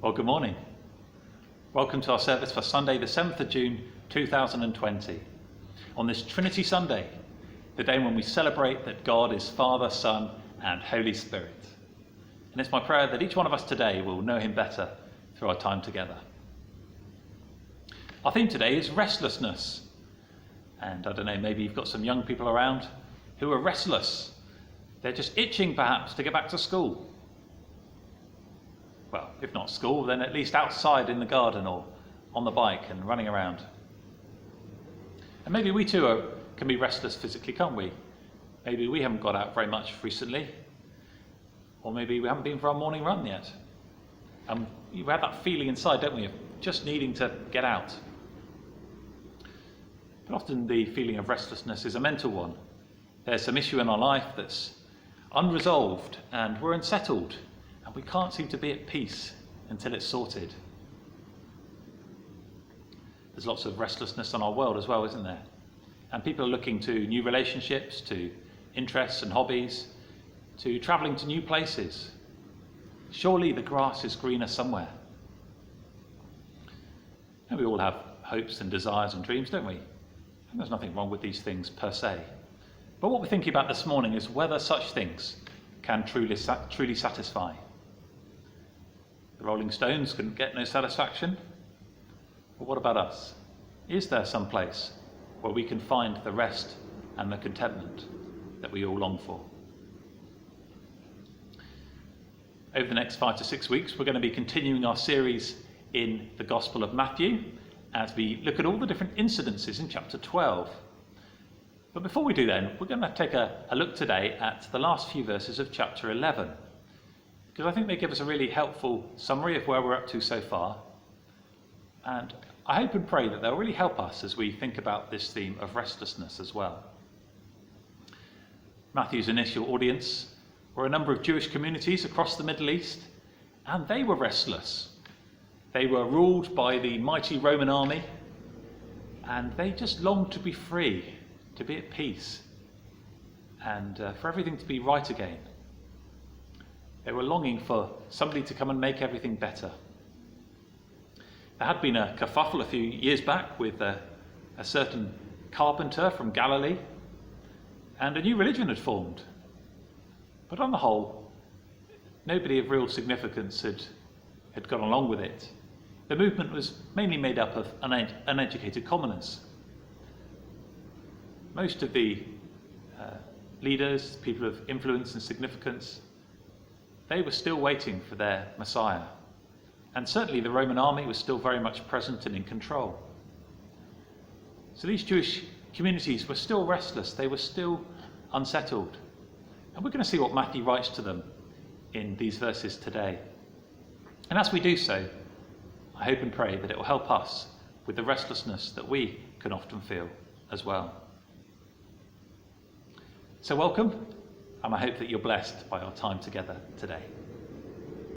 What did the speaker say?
Well, good morning. Welcome to our service for Sunday, the 7th of June 2020. On this Trinity Sunday, the day when we celebrate that God is Father, Son, and Holy Spirit. And it's my prayer that each one of us today will know him better through our time together. Our theme today is restlessness. And I don't know, maybe you've got some young people around who are restless. They're just itching perhaps to get back to school. Well, if not school, then at least outside in the garden or on the bike and running around. And maybe we too can be restless physically, can't we? Maybe we haven't got out very much recently, or maybe we haven't been for our morning run yet. You have that feeling inside, don't we, of just needing to get out. But often the feeling of restlessness is a mental one. There's some issue in our life that's unresolved and we're unsettled. And we can't seem to be at peace until it's sorted. There's lots of restlessness in our world as well, isn't there? And people are looking to new relationships, to interests and hobbies, to travelling to new places. Surely the grass is greener somewhere. And we all have hopes and desires and dreams, don't we? And there's nothing wrong with these things per se. But what we're thinking about this morning is whether such things can truly satisfy. The Rolling Stones couldn't get no satisfaction. But what about us? Is there some place where we can find the rest and the contentment that we all long for? Over the next 5 to 6 weeks, we're going to be continuing our series in the Gospel of Matthew as we look at all the different incidences in chapter 12. But before we do then, we're going to take a look today at the last few verses of chapter 11. Because I think they give us a really helpful summary of where we're up to so far. And I hope and pray that they'll really help us as we think about this theme of restlessness as well. Matthew's initial audience were a number of Jewish communities across the Middle East, and they were restless. They were ruled by the mighty Roman army, and they just longed to be free, to be at peace, and for everything to be right again. They were longing for somebody to come and make everything better. There had been a kerfuffle a few years back with a certain carpenter from Galilee, and a new religion had formed. But on the whole, nobody of real significance had gone along with it. The movement was mainly made up of uneducated commoners. Most of the leaders, people of influence and significance, they were still waiting for their Messiah. And certainly the Roman army was still very much present and in control. So these Jewish communities were still restless, they were still unsettled. And we're going to see what Matthew writes to them in these verses today. And as we do so, I hope and pray that it will help us with the restlessness that we can often feel as well. So welcome, and I hope that you're blessed by our time together today.